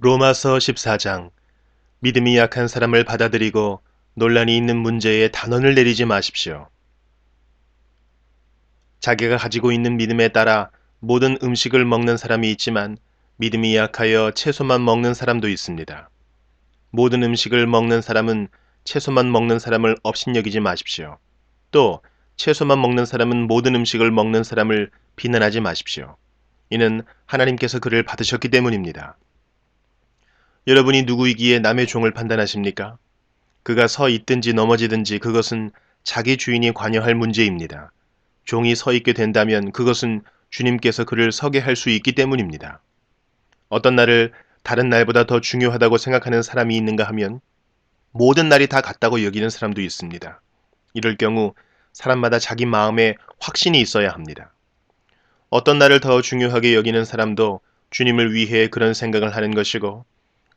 로마서 14장. 믿음이 약한 사람을 받아들이고 논란이 있는 문제에 단언을 내리지 마십시오. 자기가 가지고 있는 믿음에 따라 모든 음식을 먹는 사람이 있지만 믿음이 약하여 채소만 먹는 사람도 있습니다. 모든 음식을 먹는 사람은 채소만 먹는 사람을 업신여기지 마십시오. 또 채소만 먹는 사람은 모든 음식을 먹는 사람을 비난하지 마십시오. 이는 하나님께서 그를 받으셨기 때문입니다. 여러분이 누구이기에 남의 종을 판단하십니까? 그가 서 있든지 넘어지든지 그것은 자기 주인이 관여할 문제입니다. 종이 서 있게 된다면 그것은 주님께서 그를 서게 할 수 있기 때문입니다. 어떤 날을 다른 날보다 더 중요하다고 생각하는 사람이 있는가 하면 모든 날이 다 같다고 여기는 사람도 있습니다. 이럴 경우 사람마다 자기 마음에 확신이 있어야 합니다. 어떤 날을 더 중요하게 여기는 사람도 주님을 위해 그런 생각을 하는 것이고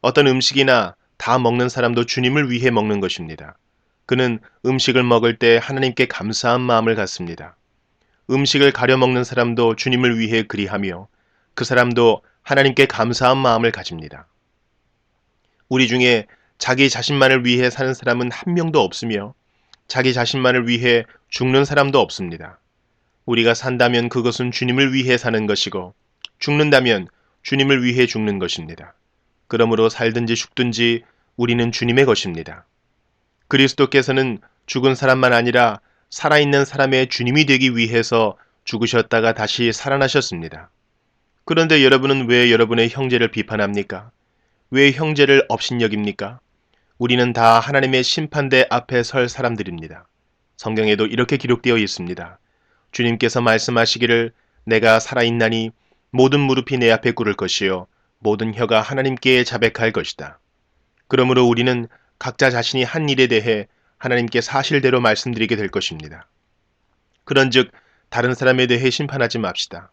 어떤 음식이나 다 먹는 사람도 주님을 위해 먹는 것입니다. 그는 음식을 먹을 때 하나님께 감사한 마음을 갖습니다. 음식을 가려 먹는 사람도 주님을 위해 그리하며 그 사람도 하나님께 감사한 마음을 가집니다. 우리 중에 자기 자신만을 위해 사는 사람은 한 명도 없으며 자기 자신만을 위해 죽는 사람도 없습니다. 우리가 산다면 그것은 주님을 위해 사는 것이고 죽는다면 주님을 위해 죽는 것입니다. 그러므로 살든지 죽든지 우리는 주님의 것입니다. 그리스도께서는 죽은 사람만 아니라 살아있는 사람의 주님이 되기 위해서 죽으셨다가 다시 살아나셨습니다. 그런데 여러분은 왜 여러분의 형제를 비판합니까? 왜 형제를 업신여깁니까? 우리는 다 하나님의 심판대 앞에 설 사람들입니다. 성경에도 이렇게 기록되어 있습니다. 주님께서 말씀하시기를 내가 살아있나니 모든 무릎이 내 앞에 꿇을 것이요 모든 혀가 하나님께 자백할 것이다. 그러므로 우리는 각자 자신이 한 일에 대해 하나님께 사실대로 말씀드리게 될 것입니다. 그런즉 다른 사람에 대해 심판하지 맙시다.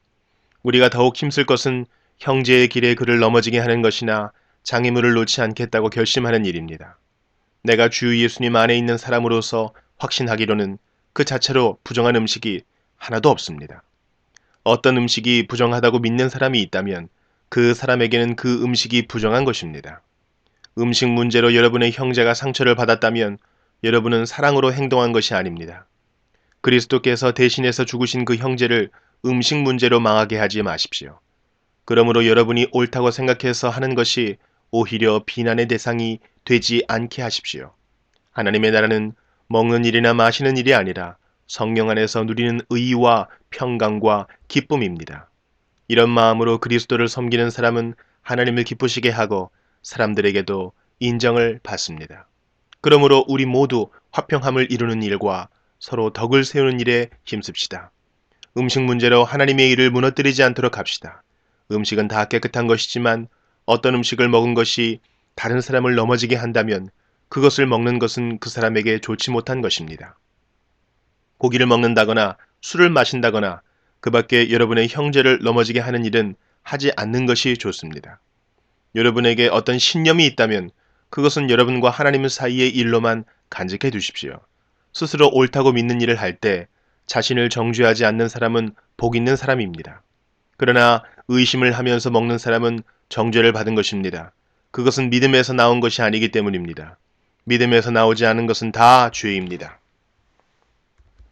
우리가 더욱 힘쓸 것은 형제의 길에 그를 넘어지게 하는 것이나 장애물을 놓지 않겠다고 결심하는 일입니다. 내가 주 예수님 안에 있는 사람으로서 확신하기로는 그 자체로 부정한 음식이 하나도 없습니다. 어떤 음식이 부정하다고 믿는 사람이 있다면 그 사람에게는 그 음식이 부정한 것입니다. 음식 문제로 여러분의 형제가 상처를 받았다면 여러분은 사랑으로 행동한 것이 아닙니다. 그리스도께서 대신해서 죽으신 그 형제를 음식 문제로 망하게 하지 마십시오. 그러므로 여러분이 옳다고 생각해서 하는 것이 오히려 비난의 대상이 되지 않게 하십시오. 하나님의 나라는 먹는 일이나 마시는 일이 아니라 성령 안에서 누리는 의와 평강과 기쁨입니다. 이런 마음으로 그리스도를 섬기는 사람은 하나님을 기쁘시게 하고 사람들에게도 인정을 받습니다. 그러므로 우리 모두 화평함을 이루는 일과 서로 덕을 세우는 일에 힘씁시다. 음식 문제로 하나님의 일을 무너뜨리지 않도록 합시다. 음식은 다 깨끗한 것이지만 어떤 음식을 먹은 것이 다른 사람을 넘어지게 한다면 그것을 먹는 것은 그 사람에게 좋지 못한 것입니다. 고기를 먹는다거나 술을 마신다거나 그 밖에 여러분의 형제를 넘어지게 하는 일은 하지 않는 것이 좋습니다. 여러분에게 어떤 신념이 있다면 그것은 여러분과 하나님 사이의 일로만 간직해 두십시오. 스스로 옳다고 믿는 일을 할 때 자신을 정죄하지 않는 사람은 복 있는 사람입니다. 그러나 의심을 하면서 먹는 사람은 정죄를 받은 것입니다. 그것은 믿음에서 나온 것이 아니기 때문입니다. 믿음에서 나오지 않은 것은 다 죄입니다.